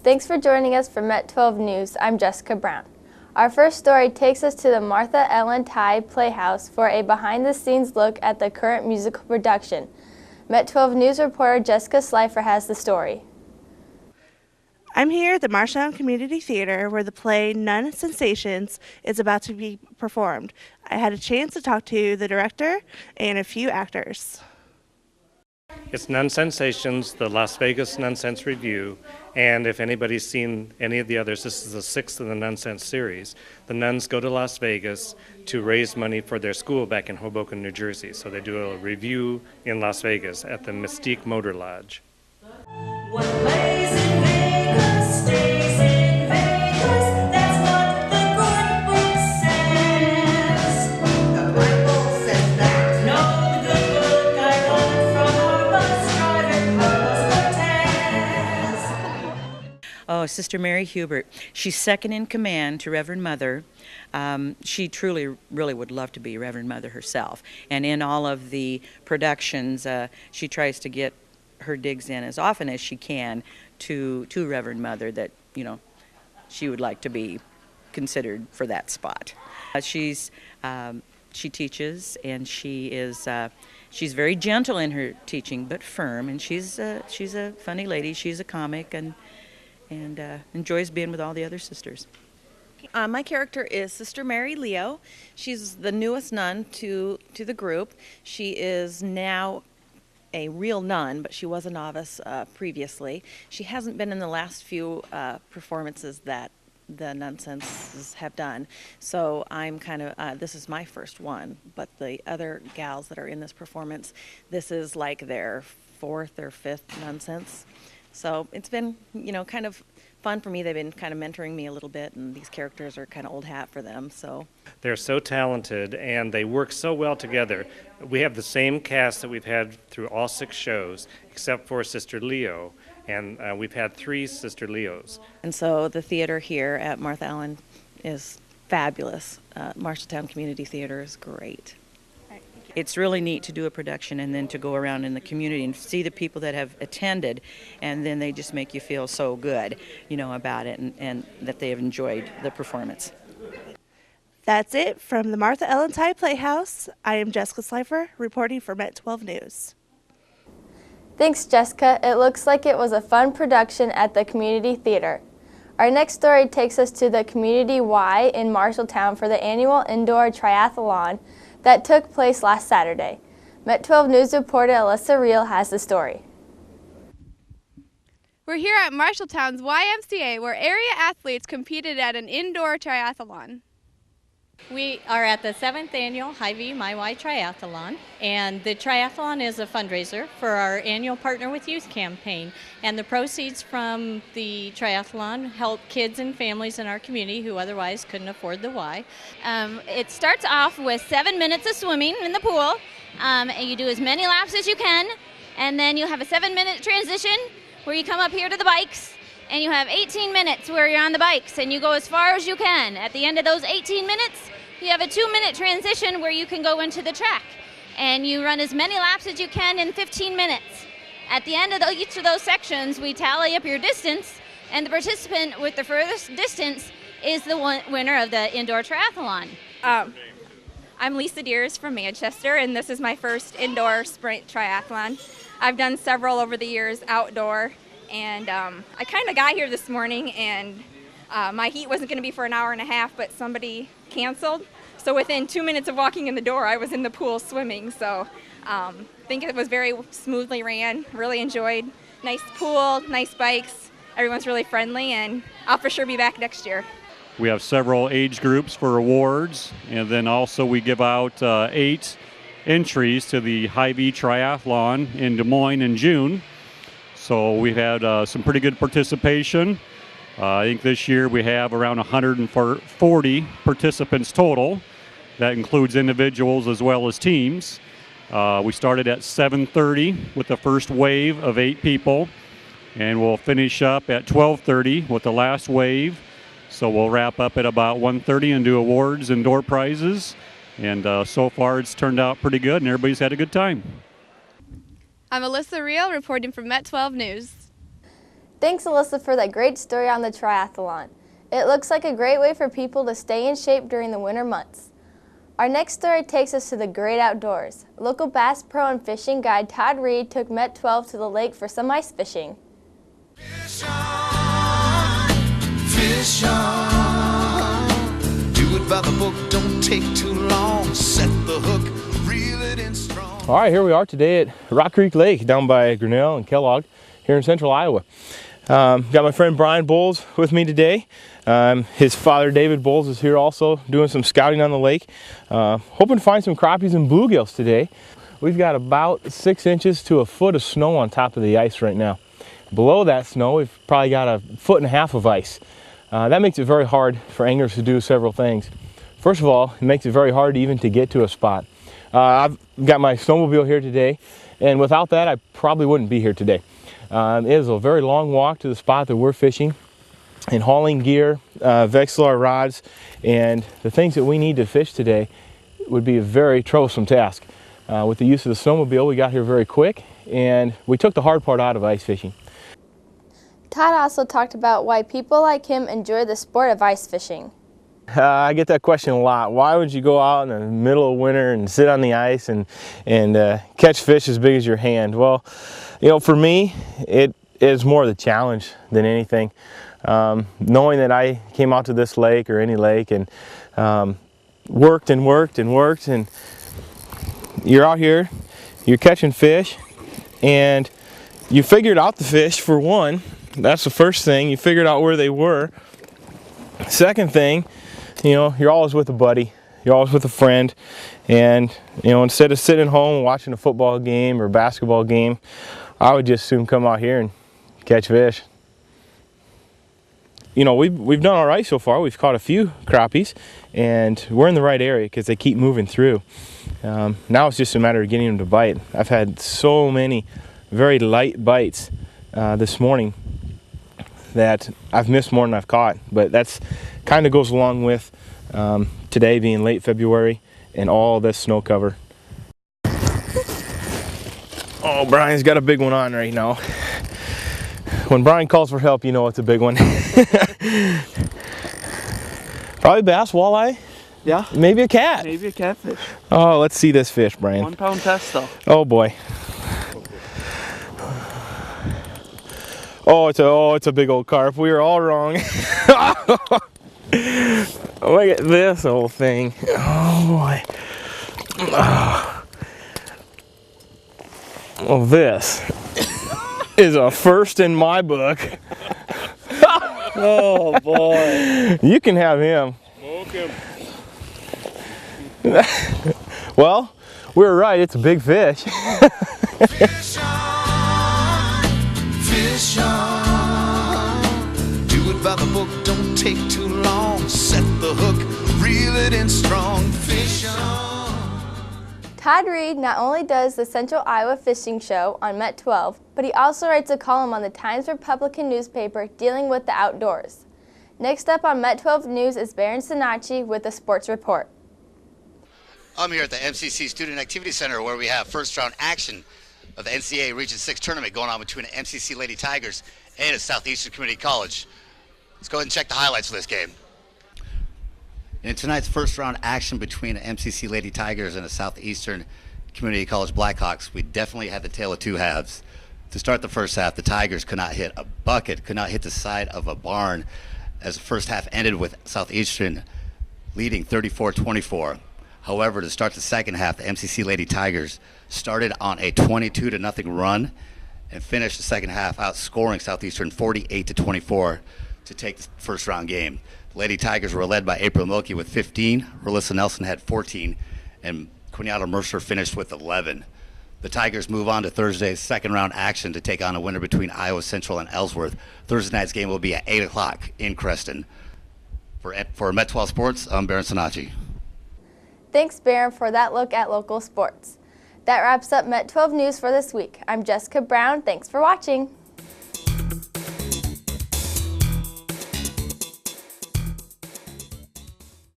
Thanks for joining us for Met 12 News. I'm Jessica Brown. Our first story takes us to the Martha Ellen Ty Playhouse for a behind-the-scenes look at the current musical production. Met 12 News reporter Jessica Slifer has the story. I'm here at the Marshalltown Community Theater where the play Nun Sensations is about to be performed. I had a chance to talk to the director and a few actors. It's Nun Sensations, the Las Vegas Nonsense Review, and if anybody's seen any of the others, this is the sixth of the Nonsense series. The nuns go to Las Vegas to raise money for their school back in Hoboken, New Jersey. So they do a review in Las Vegas at the Mystique Motor Lodge. What lays in Vegas stays in Vegas. That's what the good book says. The Bible says that. No, the good book I got from our bus driver, Carlos Cortez. Oh, Sister Mary Hubert. She's second in command to Reverend Mother. She truly, really would love to be Reverend Mother herself. And in all of the productions, she tries to get her digs in as often as she can to Reverend Mother that, you know, she would like to be considered for that spot. She teaches, and she's very gentle in her teaching, but firm, and she's a funny lady. She's a comic and enjoys being with all the other sisters. My character is Sister Mary Leo. She's the newest nun to the group. She is now a real nun, but she was a novice previously. She hasn't been in the last few performances that the nonsenses have done. So I'm kind of, this is my first one, but the other gals that are in this performance, this is like their fourth or fifth nonsense. So it's been, you know, kind of fun for me. They've been kind of mentoring me a little bit, and these characters are kind of old hat for them. So They're so talented, and they work so well together. We have the same cast that we've had through all 6 shows, except for Sister Leo, and we've had 3 Sister Leos. And so the theater here at Martha Ellen is fabulous. Marshalltown Community Theater is great. It's really neat to do a production and then to go around in the community and see the people that have attended, and then they just make you feel so good, you know, about it and that they have enjoyed the performance. That's it from the Martha Ellen Ty Playhouse. I am Jessica Slifer reporting for Met 12 News. Thanks, Jessica. It looks like it was a fun production at the community theater. Our next story takes us to the Community Y in Marshalltown for the annual indoor triathlon that took place last Saturday. Met 12 News reporter Alyssa Reel has the story. We're here at Marshalltown's YMCA where area athletes competed at an indoor triathlon. We are at the 7th annual Hy-Vee My Y Triathlon, and the triathlon is a fundraiser for our annual Partner with Youth campaign, and the proceeds from the triathlon help kids and families in our community who otherwise couldn't afford the Y. It starts off with 7 minutes of swimming in the pool, and you do as many laps as you can, and then you have a 7-minute transition where you come up here to the bikes, and you have 18 minutes where you're on the bikes and you go as far as you can. At the end of those 18 minutes, you have a 2-minute transition where you can go into the track, and you run as many laps as you can in 15 minutes. At the end of each of those sections, we tally up your distance, and the participant with the furthest distance is the winner of the indoor triathlon. I'm Lisa Deers from Manchester, and this is my first indoor sprint triathlon. I've done several over the years outdoor, and I kind of got here this morning, and my heat wasn't going to be for an hour and a half, but somebody canceled. So within 2 minutes of walking in the door, I was in the pool swimming. So I think it was very smoothly ran, really enjoyed. Nice pool, nice bikes. Everyone's really friendly, and I'll for sure be back next year. We have several age groups for awards, and then also we give out 8 entries to the Hy-Vee Triathlon in Des Moines in June. So we've had some pretty good participation. I think this year we have around 140 participants total. That includes individuals as well as teams. We started at 7:30 with the first wave of 8 people, and we'll finish up at 12:30 with the last wave. So we'll wrap up at about 1:30 and do awards and door prizes. And so far it's turned out pretty good, and everybody's had a good time. I'm Alyssa Reel reporting from Met 12 News. Thanks, Alyssa, for that great story on the triathlon. It looks like a great way for people to stay in shape during the winter months. Our next story takes us to the great outdoors. Local Bass Pro and fishing guide Todd Reed took Met 12 to the lake for some ice fishing. Fish on, fish on. Do it by the book, don't take too long. Set the hook, reel it in strong. All right, here we are today at Rock Creek Lake down by Grinnell and Kellogg here in central Iowa. Got my friend Brian Bowles with me today. His father David Bowles is here also doing some scouting on the lake. Hoping to find some crappies and bluegills today. We've got about 6 inches to a foot of snow on top of the ice right now. Below that snow, we've probably got a 1.5 foot of ice. That makes it very hard for anglers to do several things. First of all, it makes it very hard even to get to a spot. I've got my snowmobile here today, and without that, I probably wouldn't be here today. It is a very long walk to the spot that we're fishing, and hauling gear, Vexilar rods, and the things that we need to fish today would be a very troublesome task. With the use of the snowmobile, we got here very quick, and we took the hard part out of ice fishing. Todd also talked about why people like him enjoy the sport of ice fishing. I get that question a lot. Why would you go out in the middle of winter and sit on the ice and catch fish as big as your hand? Well, you know, for me, it is more the challenge than anything. Knowing that I came out to this lake or any lake and worked and worked and worked, and you're out here, you're catching fish, and you figured out the fish for one. That's the first thing. You figured out where they were. Second thing, you know, you're always with a buddy, you're always with a friend, and you know, instead of sitting home and watching a football game or basketball game, I would just soon come out here and catch fish. You know, we've done all right so far. We've caught a few crappies, and we're in the right area because they keep moving through. Now it's just a matter of getting them to bite. I've had so many very light bites this morning that I've missed more than I've caught, but that's kind of goes along with today being late February and all this snow cover. Oh, Brian's got a big one on right now. When Brian calls for help, you know it's a big one. Probably bass, walleye? Yeah. Maybe a cat. Maybe a catfish. Oh, let's see this fish, Brian. 1 pound test though. Oh boy. Oh, it's a big old carp. We were all wrong. Look at this whole thing. Oh boy. Well, this is a first in my book. Oh boy. You can have him. Smoke him. Well, we were right. It's a big fish. Fish on, fish on. Do it by the book, don't take too long. Set the hook, reel it in strong. Fish on. Todd Reed not only does the Central Iowa Fishing Show on Met 12, but he also writes a column on the Times-Republican newspaper dealing with the outdoors. Next up on Met 12 News is Baron Sinacci with the Sports Report. I'm here at the MCC Student Activity Center where we have first round action of the NCAA Region 6 tournament going on between the MCC Lady Tigers and the Southeastern Community College. Let's go ahead and check the highlights for this game. In tonight's first round action between the MCC Lady Tigers and the Southeastern Community College Blackhawks, we definitely had the tale of two halves. To start the first half, the Tigers could not hit a bucket, could not hit the side of a barn, as the first half ended with Southeastern leading 34-24. However, to start the second half, the MCC Lady Tigers started on a 22-0 run and finished the second half outscoring Southeastern 48-24 to take the first round game. The Lady Tigers were led by April Milkey with 15, Relissa Nelson had 14, and Quinata Mercer finished with 11. The Tigers move on to Thursday's second round action to take on a winner between Iowa Central and Ellsworth. Thursday night's game will be at 8 o'clock in Creston. For Met 12 Sports, I'm Baron Sinacci. Thanks, Baron, for that look at local sports. That wraps up Met 12 News for this week. I'm Jessica Brown. Thanks for watching.